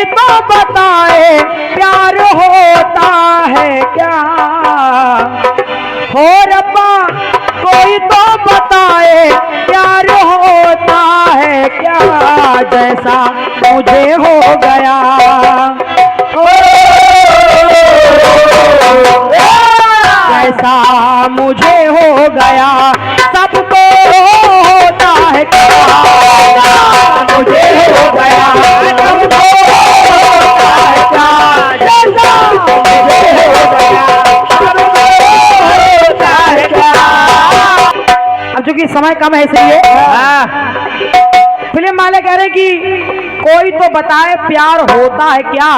कोई तो बताए प्यार होता है क्या, हो रब्बा कोई तो बताए प्यार होता है क्या, जैसा मुझे हो गया, जैसा मुझे हो गया, सबको होता है क्या, मुझे हो गया, सबको होता है क्या, जैसा मुझे हो गया, सबको होता है क्या। अब चूंकि समय कम है इसलिए फिल्म वाले कह रहे कि कोई तो बताए प्यार होता है क्या,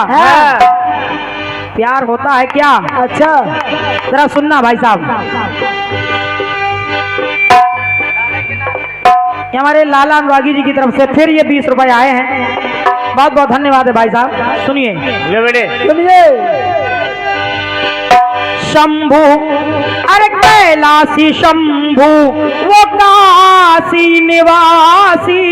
प्यार होता है क्या। अच्छा जरा सुनना भाई साहब, ये हमारे लाला अनुरागी जी की तरफ से फिर ये 20 रुपए आए हैं, बहुत बहुत धन्यवाद है भाई साहब। सुनिए सुनिए। शंभू अरे कैलाशी शंभू वो काशी निवासी,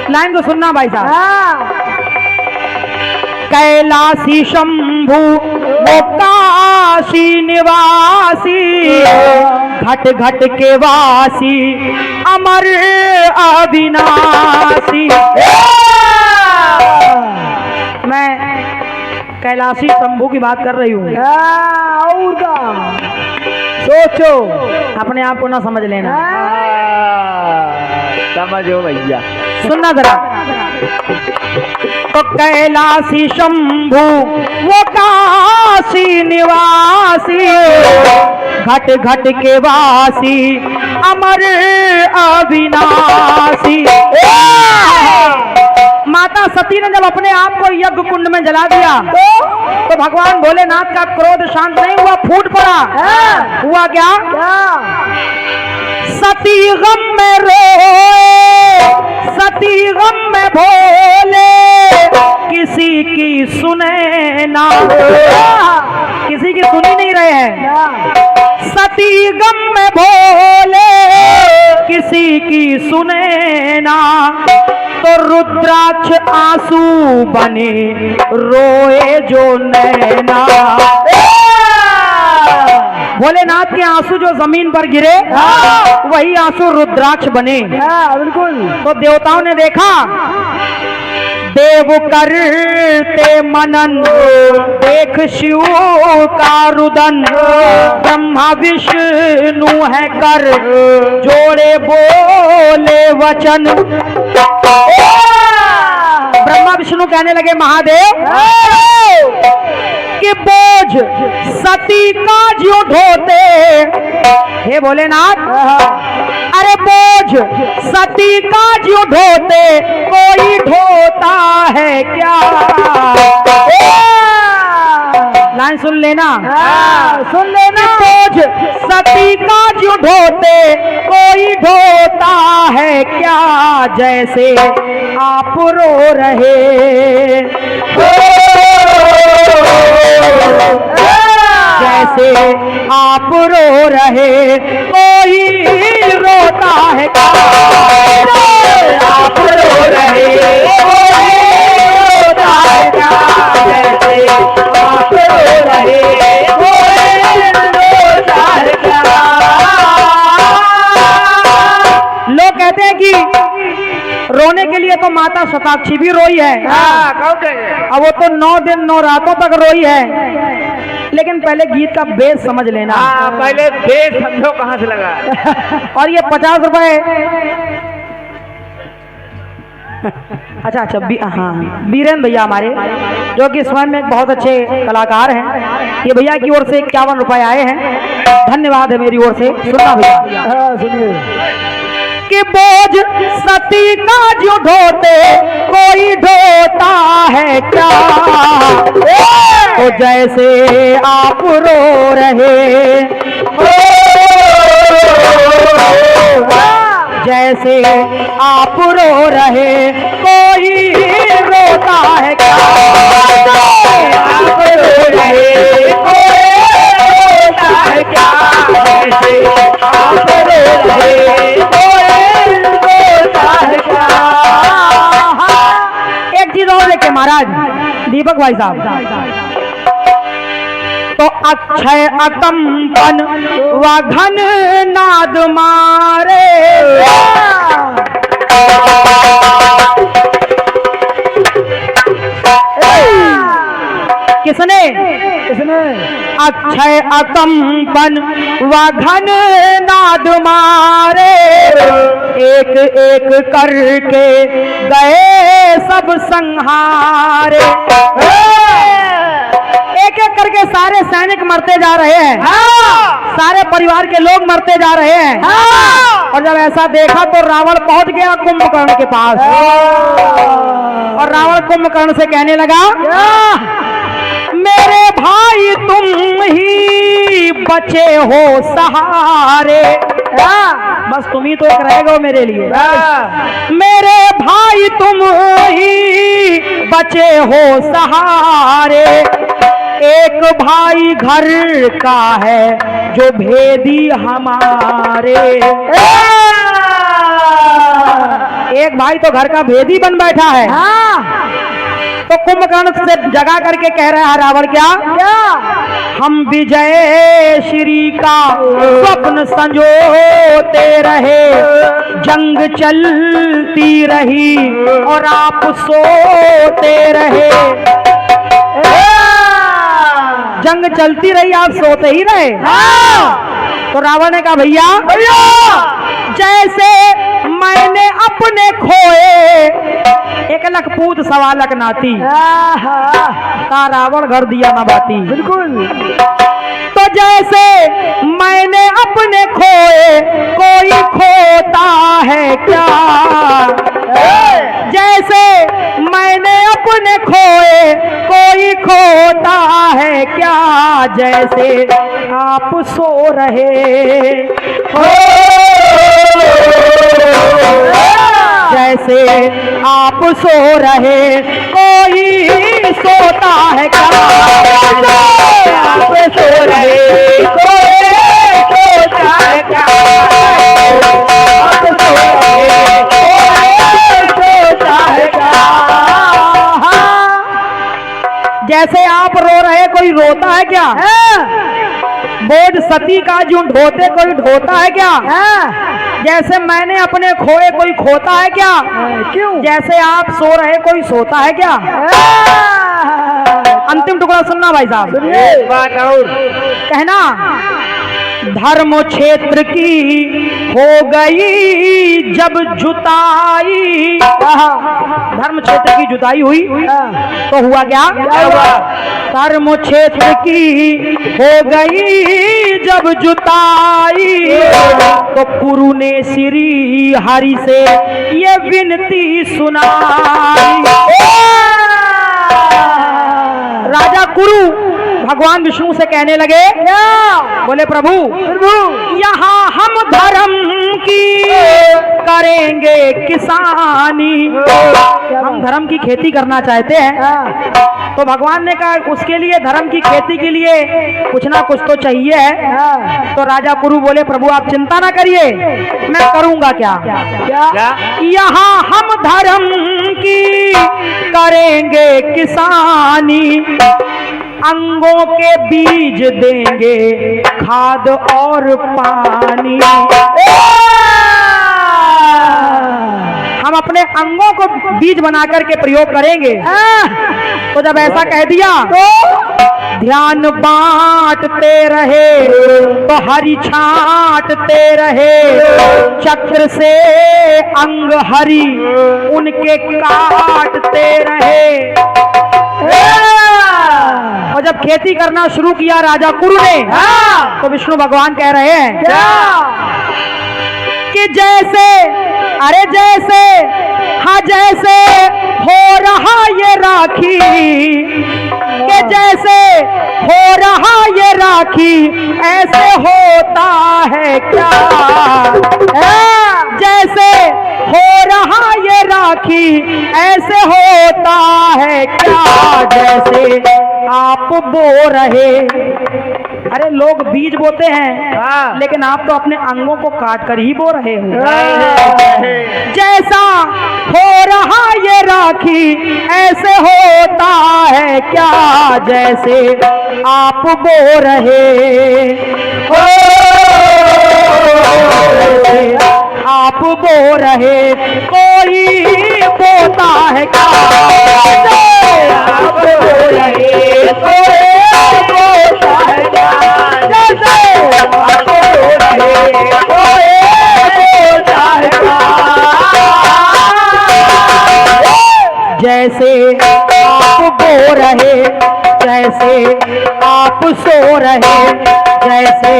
लाइन तो सुनना भाई साहब। कैलाशी शंभू वो काशी निवासी, घट घट के वासी अमर अविनाशी। मैं कैलाशी शंभू की बात कर रही हूँ, सोचो अपने आप को ना समझ लेना, समझो भैया। सुनना जरा। तो कैलाशी शंभू वो काशी निवासी, घट घट के वासी अमर अविनाशी। माता सती ने जब अपने आप को यज्ञ कुंड में जला दिया तो भगवान भोलेनाथ का क्रोध शांत नहीं हुआ, फूट पड़ा। हुआ क्या? सती गम में रोए, सती गम में भोले, किसी की सुने ना, किसी की सुनी नहीं रहे हैं। सती गम में भोले, किसी की सुने ना, तो रुद्राक्ष आंसू बने रोए जो नैना। भोलेनाथ के आंसू जो जमीन पर गिरे वही आंसू रुद्राक्ष बने। बिल्कुल। तो देवताओं ने देखा, देव करते मनन देख शिव का रुदन, ब्रह्मा विष्णु है कर जोड़े बोले वचन। ब्रह्मा विष्णु कहने लगे महादेव कि बोझ सती का जो ढोते, हे भोलेनाथ अरे बोझ सती का जो ढोते कोई ढोता है क्या। लाइन सुन लेना, सुन लेना। बोझ सती का जो ढोते कोई ढोता है क्या, जैसे आप रो रहे, जैसे आप रो रहे कोई रोता है क्या, आप रो रहे कोई रोता है क्या, जैसे आप रो रहे कोई रोता है क्या। लोग कहते हैं कि रोने के लिए तो माता शताक्षी भी रोई है, अब वो तो 9 दिन 9 रातों तक रोई है। लेकिन पहले गीत का बेस समझ लेना। पहले बेस समझो कहाँ से लगा। और ये 50 रुपए अच्छा हाँ बीरेन भैया हमारे, जो कि स्वयं में एक बहुत अच्छे कलाकार हैं, ये भैया की ओर से 51 रुपए आए हैं, धन्यवाद है मेरी ओर से। सुनना भैया, सुनिए। कि बोझ सती का जो ढोते कोई ढोता है क्या, तो जैसे आप रो रहे जैसे आप रो रहे कोई रोता है क्या, आप रो रहे कोई रोता है क्या, जैसे आप रो रहे कोई रोता है क्या। एक चीज और देखे महाराज दीपक भाई साहब, तो अक्षय अकंपन व घन नाद मारे, किसने अक्षय अकंपन व घन नाद मारे, एक एक करके गए सब संहारे। एक एक करके सारे सैनिक मरते जा रहे हैं, सारे परिवार के लोग मरते जा रहे हैं। और जब ऐसा देखा तो रावण पहुंच गया कुंभकर्ण के पास, और रावण कुंभकर्ण से कहने लगा, मेरे भाई तुम ही बचे हो सहारे, बस तुम ही तो एक रहेगा मेरे लिए। मेरे भाई तुम ही बचे हो सहारे, एक भाई घर का है जो भेदी हमारे। एक भाई तो घर का भेदी बन बैठा है। तो कुंभकर्ण से जगा करके कह रहा है रावण, क्या हम विजय श्री का स्वप्न संजोते रहे, जंग चलती रही और आप सोते रहे। जंग चलती रही आप सोते ही रहे। तो रावण ने कहा, भैया जैसे मैंने अपने खोए, एक लख पूत सवा लख नाती, का रावण घर दिया ना बाती। बिल्कुल। तो जैसे मैंने अपने खोए कोई खोता है क्या, जैसे मैंने अपने खोए कोई खोता है क्या, जैसे आप सो रहे हो, जैसे आप सो रहे कोई सोता है क्या, आप सो रहे कोई सोता है क्या, आप सो रहे कोई सोता है क्या। जैसे आप रो रहे कोई रोता है क्या, बोझ सती का जो ढोते कोई ढोता है क्या, जैसे मैंने अपने खोए कोई खोता है क्या, क्यों जैसे आप सो रहे कोई सोता है क्या। अंतिम टुकड़ा सुनना भाई साहब, एक बात और कहना, धर्म क्षेत्र की हो गई जब जुताई, धर्म क्षेत्र की जुताई हुई तो हुआ क्या, धर्म क्षेत्र की हो गई जब जुताई, तो कुरु ने श्री हरि से ये विनती सुनाई। राजा कुरु भगवान विष्णु से कहने लगे, बोले प्रभु यहाँ हम धर्म की करेंगे किसानी, हम धर्म की खेती करना चाहते हैं। तो भगवान ने कहा उसके लिए धर्म की खेती के लिए कुछ ना कुछ तो चाहिए है। तो राजा कुरु बोले प्रभु आप चिंता ना करिए, मैं करूंगा क्या, यहाँ हम धर्म की करेंगे किसानी, अंगों के बीज देंगे खाद और पानी, हम अपने अंगों को बीज बना करके प्रयोग करेंगे। तो जब ऐसा कह दिया तो ध्यान बांटते रहे तो हरि छांटते रहे, चक्र से अंग हरि उनके काटते रहे। और जब खेती करना शुरू किया राजा कुरु ने, तो विष्णु भगवान कह रहे हैं कि जैसे, अरे जैसे, हाँ जैसे हो रहा ये राखी, कि जैसे हो रहा ये राखी ऐसे होता है क्या, जैसे हो रहा ये राखी ऐसे होता है क्या, जैसे आप बो रहे, अरे लोग बीज बोते हैं हाँ। लेकिन आप तो अपने अंगों को काट कर ही बो रहे हो। जैसा हो रहा ये राखी ऐसे होता है क्या, जैसे आप बो रहे हो, आप बो रहे कोई बोता है क्या, आप बो रहे कोई बोता है क्या, जैसे आप बो रहे कोई बोता है क्या, जैसे आप बो रहे, जैसे आप सो रहे, जैसे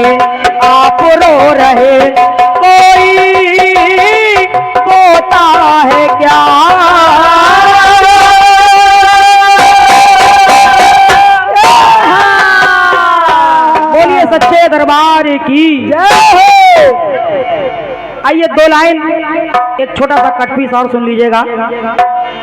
आप रो रहे कोई बोता है क्या। बोलिए सच्चे दरबार की जय हो। आइए दो लाइन एक छोटा सा कट पीस और सुन लीजिएगा।